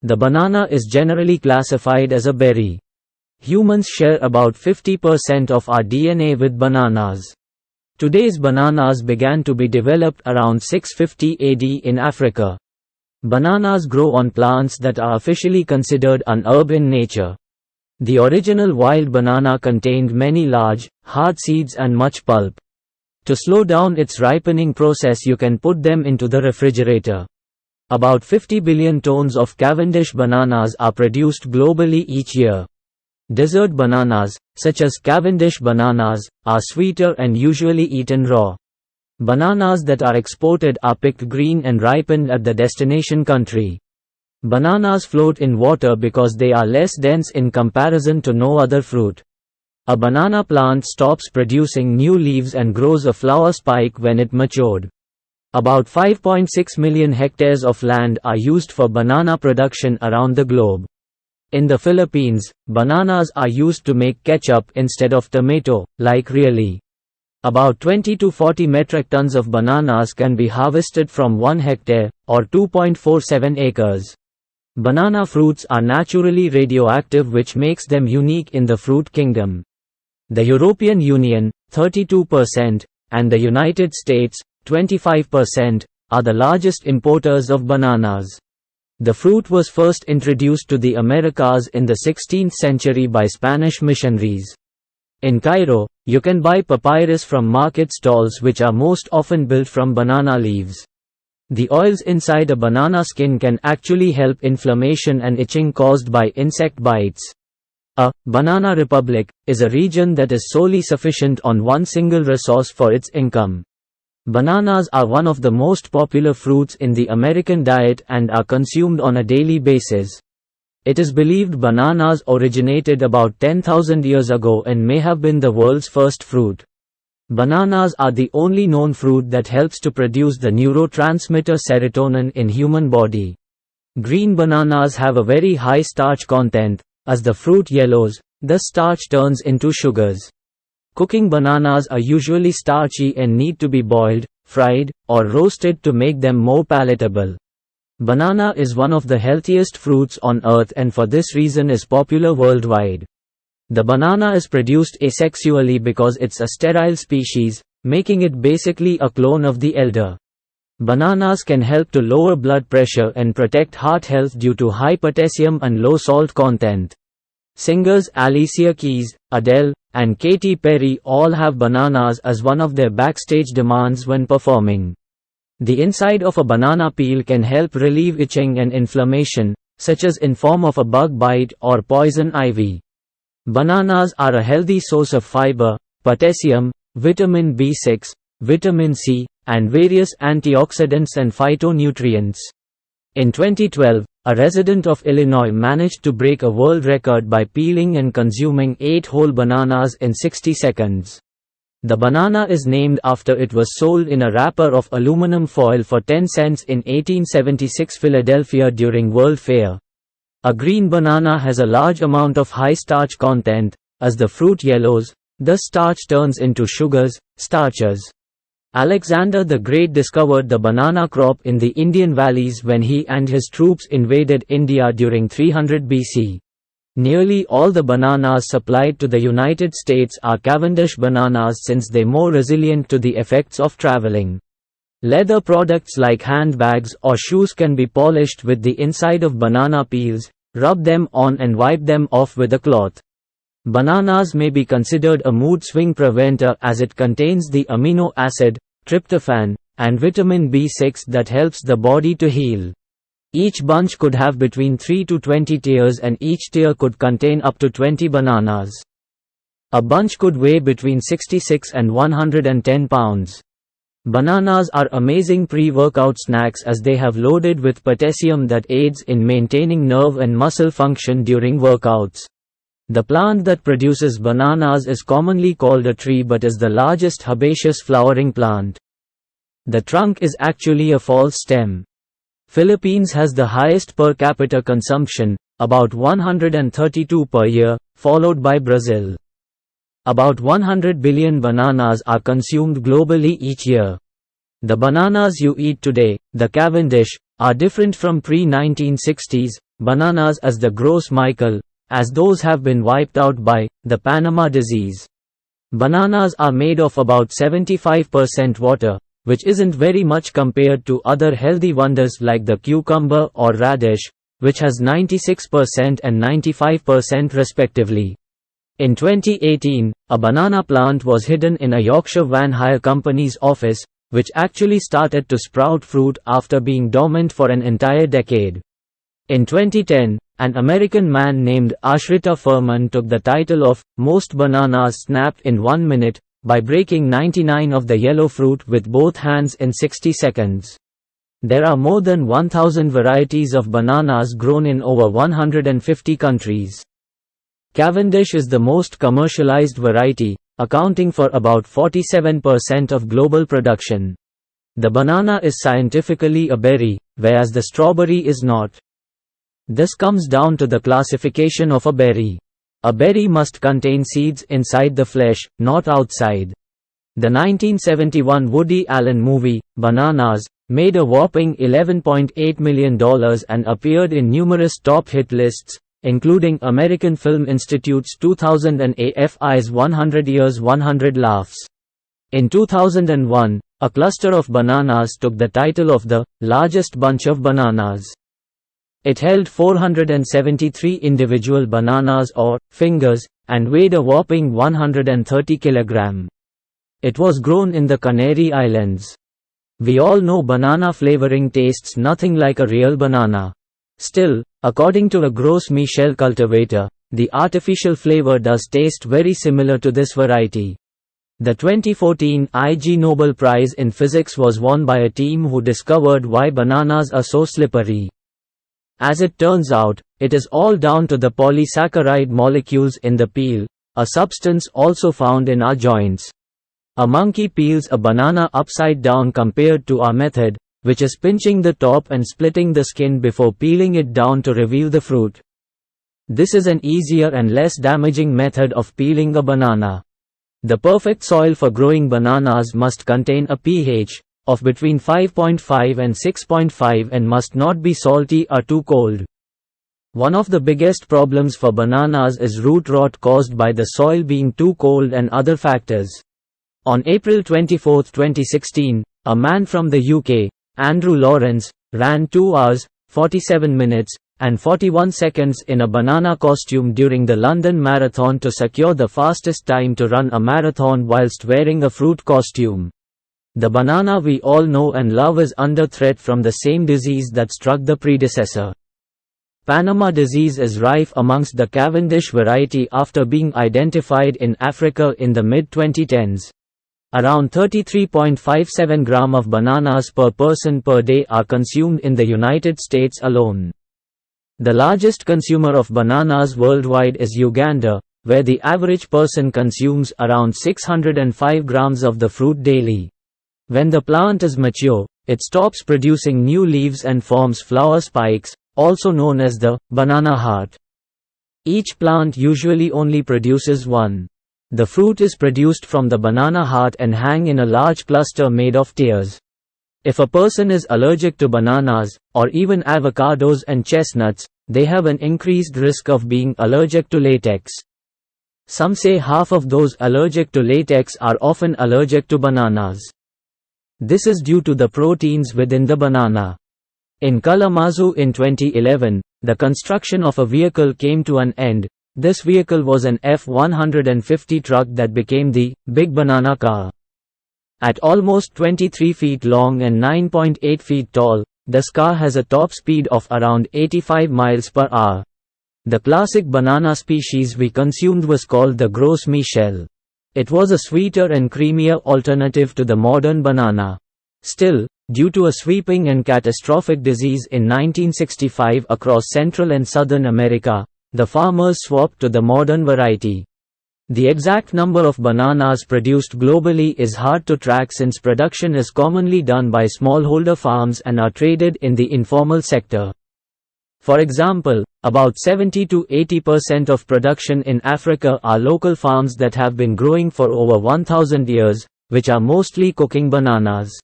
The banana is generally classified as a berry. Humans share about 50% of our DNA with bananas. Today's bananas began to be developed around 650 AD in Africa. Bananas grow on plants that are officially considered an herb in nature. The original wild banana contained many large, hard seeds and much pulp. To slow down its ripening process, you can put them into the refrigerator. About 50 billion tons of Cavendish bananas are produced globally each year. Dessert bananas, such as Cavendish bananas, are sweeter and usually eaten raw. Bananas that are exported are picked green and ripened at the destination country. Bananas float in water because they are less dense in comparison to no other fruit. A banana plant stops producing new leaves and grows a flower spike when it matured. About 5.6 million hectares of land are used for banana production around the globe. In the Philippines, bananas are used to make ketchup instead of tomato, like really. About 20 to 40 metric tons of bananas can be harvested from 1 hectare, or 2.47 acres. Banana fruits are naturally radioactive, which makes them unique in the fruit kingdom. The European Union, 32%, and the United States, 25%, are the largest importers of bananas. The fruit was first introduced to the Americas in the 16th century by Spanish missionaries. In Cairo, you can buy papyrus from market stalls, which are most often built from banana leaves. The oils inside a banana skin can actually help inflammation and itching caused by insect bites. A banana republic is a region that is solely sufficient on one single resource for its income. Bananas are one of the most popular fruits in the American diet and are consumed on a daily basis. It is believed bananas originated about 10,000 years ago and may have been the world's first fruit. Bananas are the only known fruit that helps to produce the neurotransmitter serotonin in human body. Green bananas have a very high starch content. As the fruit yellows, the starch turns into sugars. Cooking bananas are usually starchy and need to be boiled, fried, or roasted to make them more palatable. Banana is one of the healthiest fruits on earth and for this reason is popular worldwide. The banana is produced asexually because it's a sterile species, making it basically a clone of the elder. Bananas can help to lower blood pressure and protect heart health due to high potassium and low salt content. Singers Alicia Keys, Adele, and Katy Perry all have bananas as one of their backstage demands when performing. The inside of a banana peel can help relieve itching and inflammation, such as in form of a bug bite or poison ivy. Bananas are a healthy source of fiber, potassium, vitamin B6, vitamin C, and various antioxidants and phytonutrients. In 2012, a resident of Illinois managed to break a world record by peeling and consuming 8 whole bananas in 60 seconds. The banana is named after it was sold in a wrapper of aluminum foil for 10 cents in 1876 Philadelphia during World Fair. A green banana has a large amount of high starch content. As the fruit yellows, the starch turns into sugars, starches. Alexander the Great discovered the banana crop in the Indian valleys when he and his troops invaded India during 300 BC. Nearly all the bananas supplied to the United States are Cavendish bananas since they are more resilient to the effects of traveling. Leather products like handbags or shoes can be polished with the inside of banana peels, rub them on and wipe them off with a cloth. Bananas may be considered a mood swing preventer as it contains the amino acid, tryptophan, and vitamin B6 that helps the body to heal. Each bunch could have between 3 to 20 tears and each tear could contain up to 20 bananas. A bunch could weigh between 66 and 110 pounds. Bananas are amazing pre-workout snacks as they have loaded with potassium that aids in maintaining nerve and muscle function during workouts. The plant that produces bananas is commonly called a tree but is the largest herbaceous flowering plant. The trunk is actually a false stem. Philippines has the highest per capita consumption, about 132 per year, followed by Brazil. About 100 billion bananas are consumed globally each year. The bananas you eat today, the Cavendish, are different from pre-1960s, bananas as the Gros Michel, as those have been wiped out by the Panama disease. Bananas are made of about 75% water, which isn't very much compared to other healthy wonders like the cucumber or radish, which has 96% and 95% respectively. In 2018, a banana plant was hidden in a Yorkshire van hire company's office, which actually started to sprout fruit after being dormant for an entire decade. In 2010, an American man named Ashrita Furman took the title of Most Bananas Snapped in 1 Minute by breaking 99 of the yellow fruit with both hands in 60 seconds. There are more than 1,000 varieties of bananas grown in over 150 countries. Cavendish is the most commercialized variety, accounting for about 47% of global production. The banana is scientifically a berry, whereas the strawberry is not. This comes down to the classification of a berry. A berry must contain seeds inside the flesh, not outside. The 1971 Woody Allen movie, Bananas, made a whopping $11.8 million and appeared in numerous top hit lists, including American Film Institute's 2000 and AFI's 100 Years 100 Laughs. In 2001, a cluster of bananas took the title of the largest bunch of bananas. It held 473 individual bananas or fingers, and weighed a whopping 130 kg. It was grown in the Canary Islands. We all know banana flavoring tastes nothing like a real banana. Still, according to a Gros Michel cultivator, the artificial flavor does taste very similar to this variety. The 2014 Ig Nobel Prize in Physics was won by a team who discovered why bananas are so slippery. As it turns out, it is all down to the polysaccharide molecules in the peel, a substance also found in our joints. A monkey peels a banana upside down compared to our method, which is pinching the top and splitting the skin before peeling it down to reveal the fruit. This is an easier and less damaging method of peeling a banana. The perfect soil for growing bananas must contain a pH of between 5.5 and 6.5 and must not be salty or too cold. One of the biggest problems for bananas is root rot caused by the soil being too cold and other factors. On April 24, 2016, a man from the UK, Andrew Lawrence, ran 2 hours, 47 minutes, and 41 seconds in a banana costume during the London Marathon to secure the fastest time to run a marathon whilst wearing a fruit costume. The banana we all know and love is under threat from the same disease that struck the predecessor. Panama disease is rife amongst the Cavendish variety after being identified in Africa in the mid-2010s. Around 33.57 gram of bananas per person per day are consumed in the United States alone. The largest consumer of bananas worldwide is Uganda, where the average person consumes around 605 grams of the fruit daily. When the plant is mature, it stops producing new leaves and forms flower spikes, also known as the banana heart. Each plant usually only produces one. The fruit is produced from the banana heart and hang in a large cluster made of tears. If a person is allergic to bananas, or even avocados and chestnuts, they have an increased risk of being allergic to latex. Some say half of those allergic to latex are often allergic to bananas. This is due to the proteins within the banana. In Kalamazoo in 2011, the construction of a vehicle came to an end. This vehicle was an F-150 truck that became the Big Banana Car. At almost 23 feet long and 9.8 feet tall, this car has a top speed of around 85 miles per hour. The classic banana species we consumed was called the Gros Michel. It was a sweeter and creamier alternative to the modern banana. Still, due to a sweeping and catastrophic disease in 1965 across Central and Southern America, the farmers swapped to the modern variety. The exact number of bananas produced globally is hard to track since production is commonly done by smallholder farms and are traded in the informal sector. For example, about 70 to 80% of production in Africa are local farms that have been growing for over 1,000 years, which are mostly cooking bananas.